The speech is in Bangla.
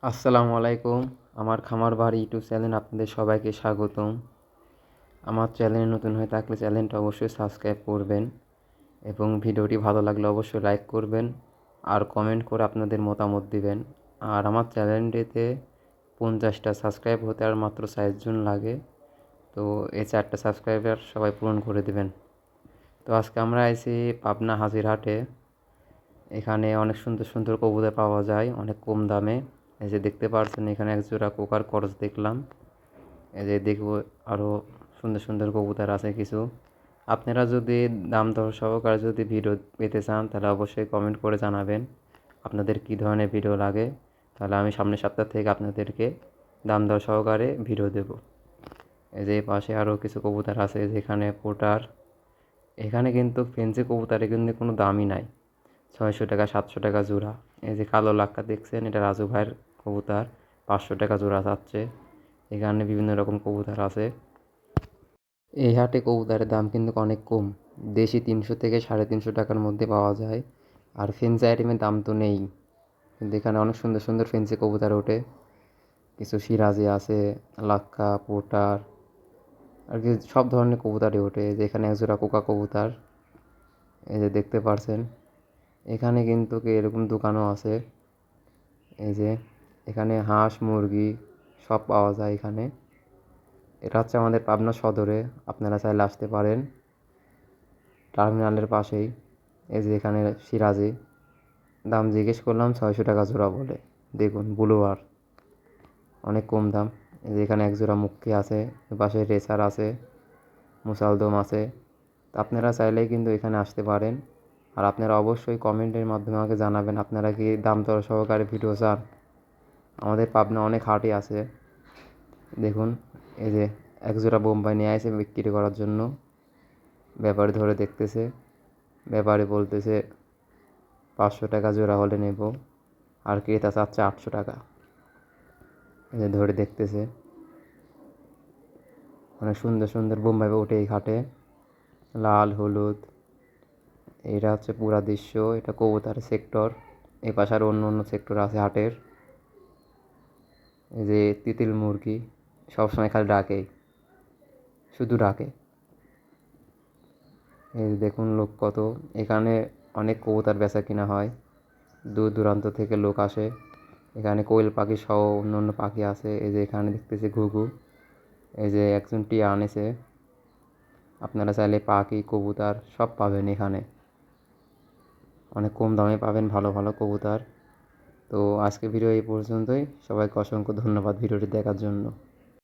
আসসালামু আলাইকুম। আমার খামার বাড়ি ইউটিউব চ্যানেল আপনাদের সবাইকে স্বাগতম। আমার চ্যানেলে নতুন হয়ে থাকলে চ্যানেলটা অবশ্যই সাবস্ক্রাইব করবেন এবং ভিডিওটি ভালো লাগলে অবশ্যই লাইক করবেন আর কমেন্ট করে আপনাদের মতামত দিবেন। আর আমার চ্যানেলটিতে 50টা সাবস্ক্রাইব হতে আর মাত্র 4 জন লাগে, তো এই 4টা সাবস্ক্রাইবার সবাই পূরণ করে দিবেন। তো আজকে আমরা আইছি পাবনা হাজিরহাটে। এখানে অনেক সুন্দর সুন্দর কবুতর পাওয়া যায় অনেক কম দামে। এই যে দেখতে পাচ্ছেন এখানে এক জোড়া কোকার করস দেখলাম। এই যে দেখব আরও সুন্দর সুন্দর কবুতর আছে কিছু। আপনারা যদি দাম দর সহকারে যদি ভিডিও পেতে চান তাহলে অবশ্যই কমেন্ট করে জানাবেন আপনাদের কী ধরনের ভিডিও লাগে, তাহলে আমি সামনের সপ্তাহ থেকে আপনাদেরকে দাম দর সহকারে ভিডিও দেব। এই যে পাশে আরও কিছু কবুতর আছে যেখানে পোটার। এখানে কিন্তু ফেন্সি কবুতরে কিন্তু কোনো দামই নাই, 600 টাকা 700 টাকা জোড়া। এই যে কালো লাক্কা দেখছেন, এটা রাজু ভাইয়ের কবুতর, 500 টাকা জোড়া যাচ্ছে। এখানে বিভিন্ন রকম কবুতর আছে। এই হাটে কবুতরের দাম কিন্তু অনেক কম, দেশি 300 থেকে 350 টাকার মধ্যে পাওয়া যায়। আর ফেন্সি আইটেমের দাম তো নেই, কিন্তু এখানে অনেক সুন্দর সুন্দর ফেন্সি কবুতর ওঠে। কিছু সিরাজি আছে, লাক্কা, পোটার, আর কি সব ধরনের কবুতরই ওঠে। যে এখানে একজোড়া কোকা কবুতর, এই যে দেখতে পারছেন। এখানে কিন্তু এরকম দোকানও আছে। এই যে এখানে হাঁস মুরগি সব পাওয়া যায় এখানে। এটা হচ্ছে আমাদের পাবনা সদরে, আপনারা চাইলে আসতে পারেন টার্মিনালের পাশেই। এই যে এখানে সিরাজি, দাম জিজ্ঞেস করলাম 600 টাকা জোড়া বলে। দেখুন বুলোয়ার, অনেক কম দাম। এই যে এখানে এক জোড়া মুক্কি আছে, পাশে রেসার আছে, মুসালদম আছে। তো আপনারা চাইলেই কিন্তু এখানে আসতে পারেন। আর আপনারা অবশ্যই কমেন্টের মাধ্যমে আমাকে জানাবেন আপনারা কি দাম দর সহকারে ভিডিও চান। আমাদের পাবনা অনেক হাটই আছে। দেখুন এই যে একজোড়া বোম্বাই নিয়ে আসে বিক্রি করার জন্য। ব্যাপারী ধরে দেখতেছে, ব্যাপারী বলতেছে 500 টাকা জোড়া হলে নেব, আর ক্রেতা চাচ্ছে 800 টাকা। এই যে ধরে দেখতেছে। অনেক সুন্দর সুন্দর বোম্বাই ওঠে এই হাটে, লাল হলুদ। এটা হচ্ছে পুরা দৃশ্য, এটা কবুতরের সেক্টর। এই পাশে আর অন্য অন্য সেক্টর আছে হাটের। এই যে তিতিল মুরগি সবসময় খালি ডাকেই, শুধু ডাকে। এই দেখুন লোক কত, এখানে অনেক কবুতর বেচা কিনা হয়, দূর দূরান্ত থেকে লোক আসে। এখানে কোয়েল পাখি সহ অন্য অন্য পাখি আছে। এই যে এখানে দেখতেছি ঘুঘু, এই যে একজন টিয়া আনেছে। আপনারা চাইলে পাখি কবুতর সব পাবেন এখানে, অনেক কম দামে পাবেন ভালো ভালো কবুতর। তো আজকে ভিডিও এই পর্যন্তই, সবাইকে অসংখ্য ধন্যবাদ ভিডিওটি দেখার জন্য।